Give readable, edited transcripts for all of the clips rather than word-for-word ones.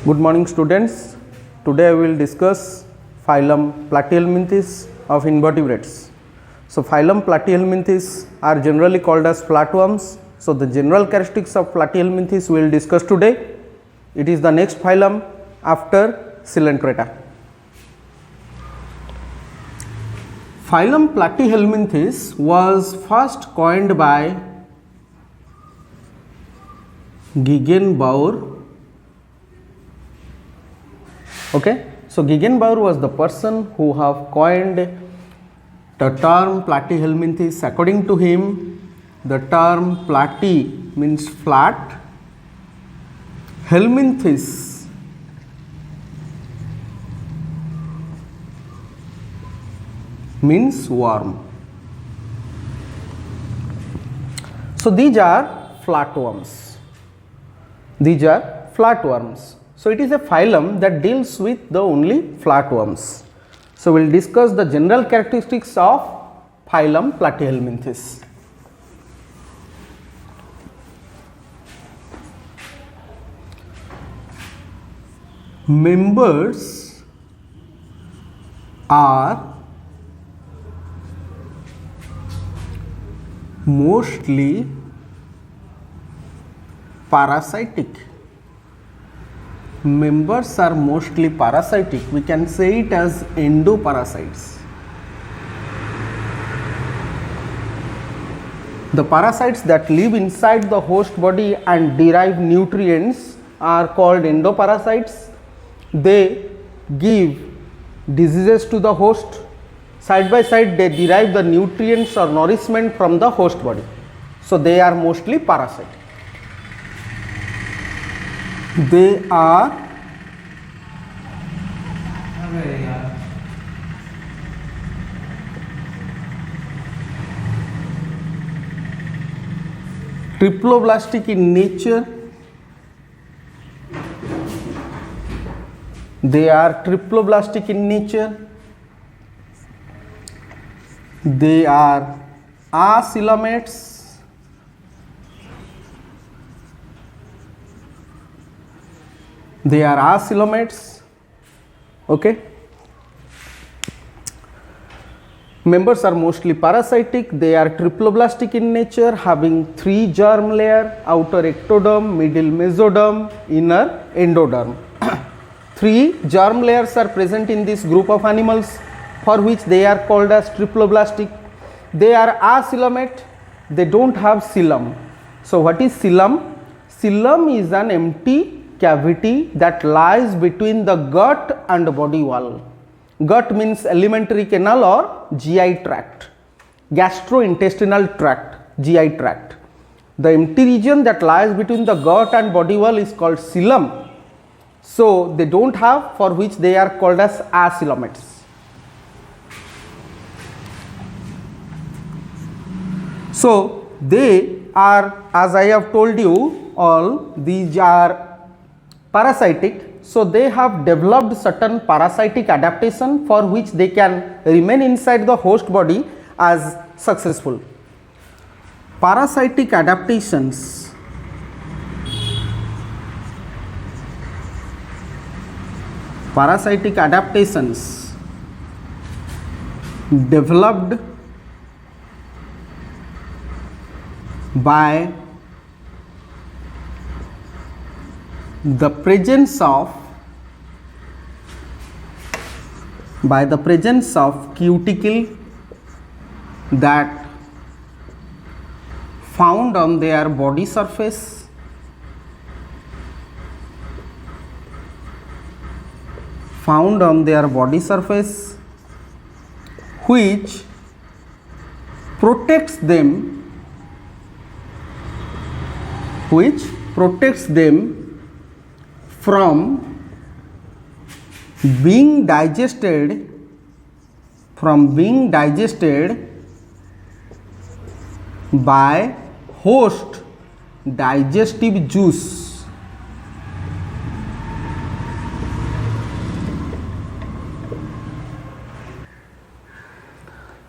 Good morning students. Today I will discuss phylum Platyhelminthes of invertebrates. So phylum Platyhelminthes are generally called as flatworms. So the general characteristics of Platyhelminthes we will discuss today. It is the next phylum after Coelenterata. Phylum Platyhelminthes was first coined by Gegenbaur. Okay, so Gegenbaur was the person who have coined the term Platyhelminthes. According to him, the term platy means flat, helminthes means worm. So these are flatworms. These are flatworms. So it is a phylum that deals with the only flatworms. So we will discuss the general characteristics of phylum Platyhelminthes. Members are mostly parasitic. Members are mostly parasitic. We can say it as endoparasites. The parasites that live inside the host body and derive nutrients are called endoparasites. They give diseases to the host. Side by side they derive the nutrients or nourishment from the host body. So they are mostly parasitic. They are triploblastic in nature. They are triploblastic in nature. They are acoelomates. They are acoelomates. Okay. Members are mostly parasitic. They are triploblastic in nature, having 3 germ layer: outer ectoderm, middle mesoderm, inner endoderm. 3 germ layers are present in this group of animals, for which they are called as triploblastic. They are acoelomate. They don't have coelom. So what is coelom? Coelom is an empty cavity that lies between the gut and body wall. Gut means alimentary canal or GI tract, gastrointestinal tract, GI tract. The empty region that lies between the gut and body wall is called coelom. So they don't have, for which they are called as acoelomates. So they are, as I have told you, all these are parasitic. So they have developed certain parasitic adaptation for which they can remain inside the host body as successful. Parasitic adaptations developed by the presence of cuticle that found on their body surface, which protects them from being digested by host digestive juice.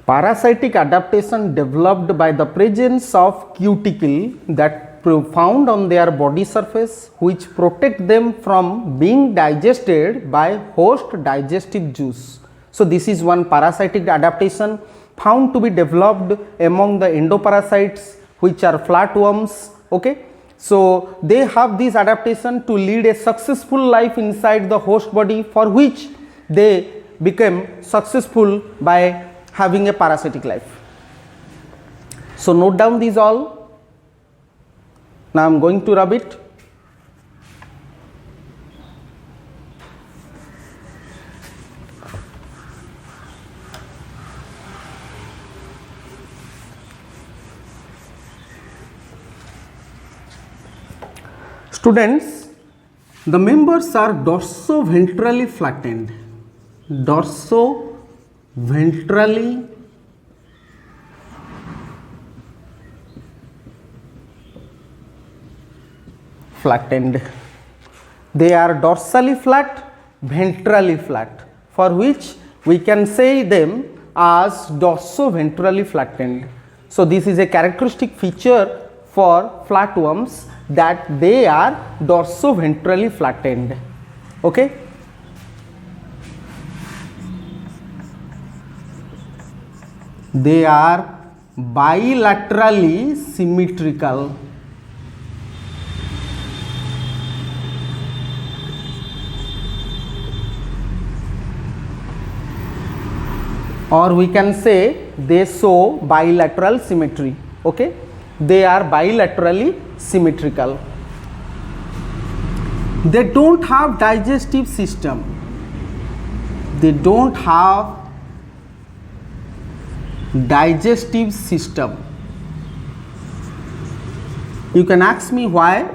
Parasitic adaptation developed by the presence of cuticle that found on their body surface which protect them from being digested by host digestive juice. So this is one parasitic adaptation found to be developed among the endoparasites, which are flatworms. Okay, so they have this adaptation to lead a successful life inside the host body, for which they became successful by having a parasitic life. So note down these all. Now I am going to rub it. Students, the members are dorso-ventrally flattened. Dorso-ventrally flattened. They are dorsally flat, ventrally flat, for which we can say them as dorso-ventrally flattened. So this is a characteristic feature for flatworms, that they are dorso-ventrally flattened. Okay. They are bilaterally symmetrical. Or we can say they show bilateral symmetry. Okay, they are bilaterally symmetrical. They don't have digestive system. They don't have digestive system. You can ask me why.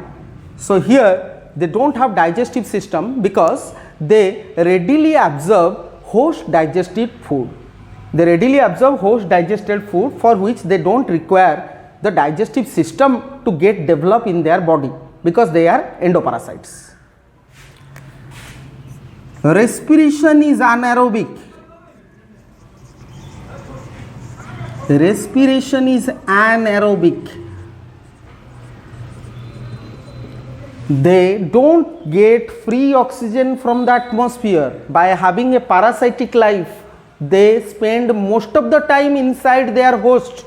So here they don't have digestive system because they readily absorb host digested food. They readily absorb host digested food, for which they don't require the digestive system to get developed in their body, because they are endoparasites. Respiration is anaerobic. Respiration is anaerobic. They don't get free oxygen from the atmosphere. By having a parasitic life, they spend most of the time inside their host.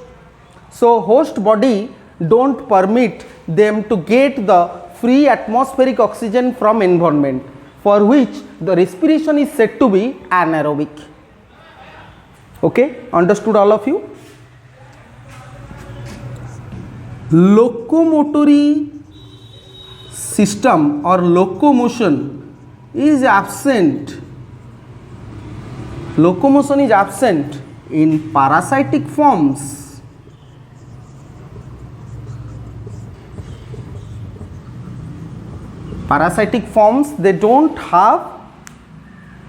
So host body don't permit them to get the free atmospheric oxygen from environment, for which the respiration is said to be anaerobic. Okay, understood all of you? Locomotory system or locomotion is absent. Locomotion is absent in parasitic forms. Parasitic forms, they don't have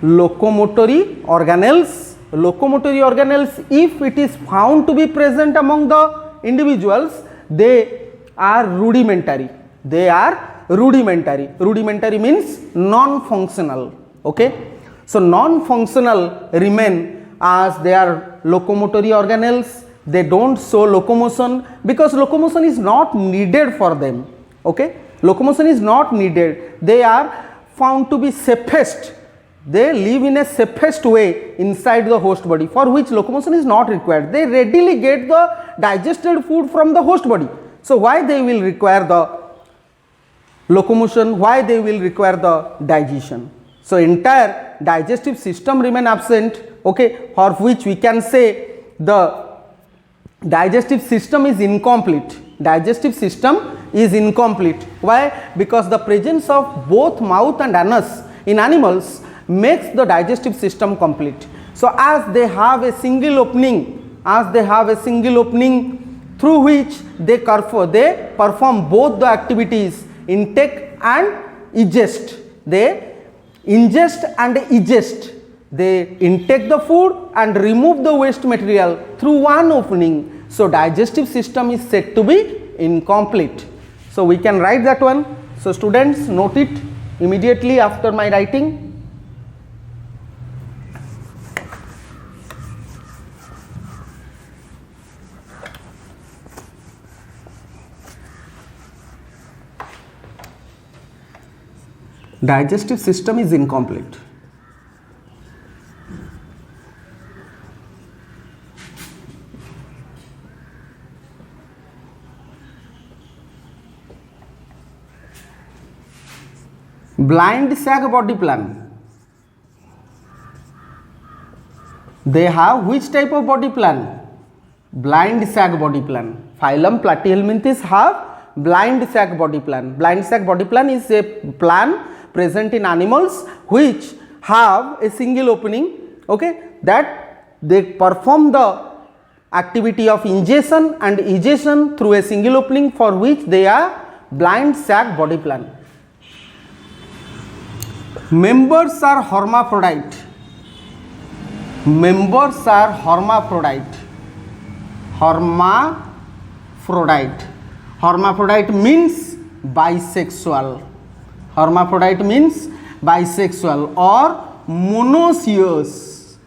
locomotory organelles. Locomotory organelles, if it is found to be present among the individuals, they are rudimentary. They are rudimentary. Rudimentary means non-functional. Okay. So non-functional remain as they are locomotory organelles. They don't show locomotion because locomotion is not needed for them. Okay. Locomotion is not needed. They are found to be safest. They live in a safest way inside the host body, for which locomotion is not required. They readily get the digested food from the host body. So why they will require the locomotion? Why they will require the digestion? So entire digestive system remain absent. Okay, for which we can say the digestive system is incomplete. Digestive system is incomplete. Why? Because the presence of both mouth and anus in animals makes the digestive system complete. So as they have a single opening, through which they perform both the activities, intake and ingest. They ingest and digest. They intake the food and remove the waste material through one opening. So digestive system is said to be incomplete. So we can write that one. So students, note it immediately after my writing. Digestive system is incomplete. Blind sac body plan. They have which type of body plan? Blind sac body plan. Phylum Platyhelminthes have blind sac body plan. Blind sac body plan is a plan present in animals which have a single opening, okay, that they perform the activity of ingestion and egestion through a single opening, for which they are blind sac body plan. Members are hermaphrodite. Members are hermaphrodite. Hermaphrodite. Hermaphrodite means bisexual. Hermaphrodite means bisexual or monoecious.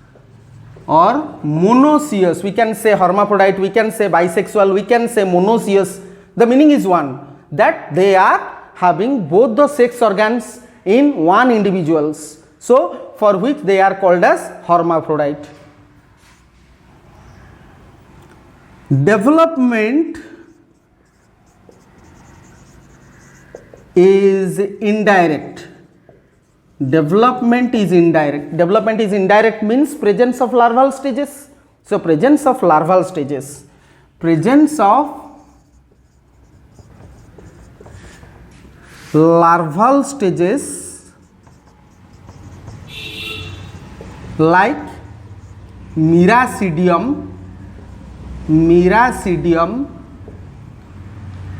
Or monoecious. We can say hermaphrodite, we can say bisexual, we can say monoecious. The meaning is one, that they are having both the sex organs in one individuals. So, for which they are called as hermaphrodite. Development is indirect. Development is indirect. Development is indirect means presence of larval stages. So, presence of larval stages. Presence of larval stages like Miracidium,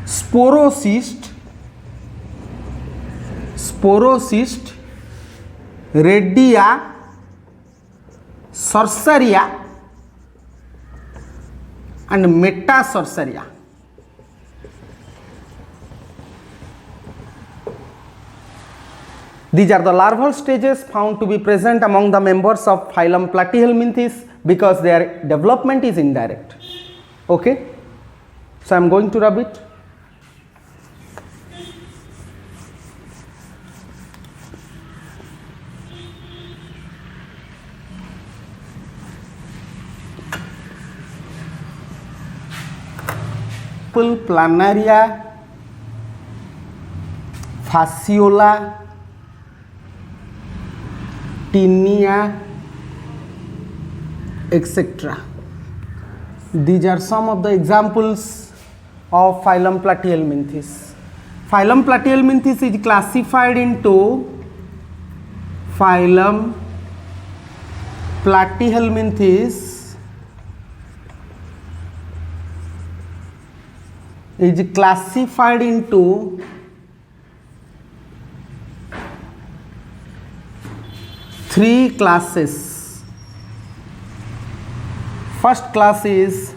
sporocyst, Redia, Sorceria and Metasorceria. These are the larval stages found to be present among the members of phylum Platyhelminthes because their development is indirect. Okay, so I am going to rub it. Planaria, fasciola, tinea, etc. These are some of the examples of phylum Platyhelminthes. Phylum Platyhelminthes is classified into phylum Platyhelminthes is classified into three classes. First class is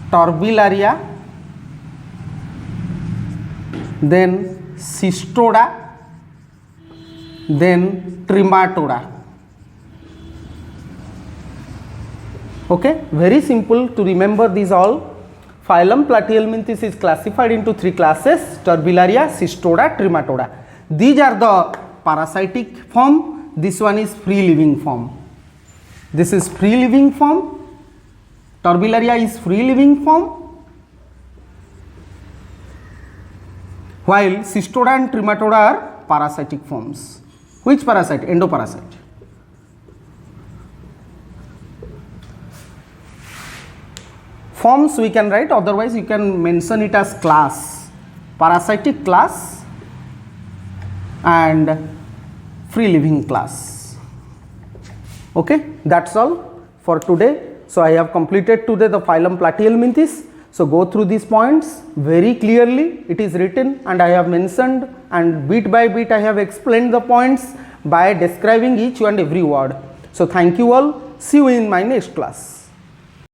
Turbellaria, then Cystoda, then Trematoda. Okay, very simple to remember these all. Phylum Platyhelminthes is classified into three classes: Turbellaria, Cystoda, Trematoda. These are the parasitic form. This one is free living form. This is free living form. Turbellaria is free living form, while Cystoda and Trematoda are parasitic forms. Which parasite? Endoparasite. Forms we can write, otherwise you can mention it as class. Parasitic class and free living class. Okay, that's all for today. So I have completed today the phylum Platyhelminthes. So go through these points very clearly. It is written and I have mentioned, and bit by bit I have explained the points by describing each and every word. So thank you all. See you in my next class.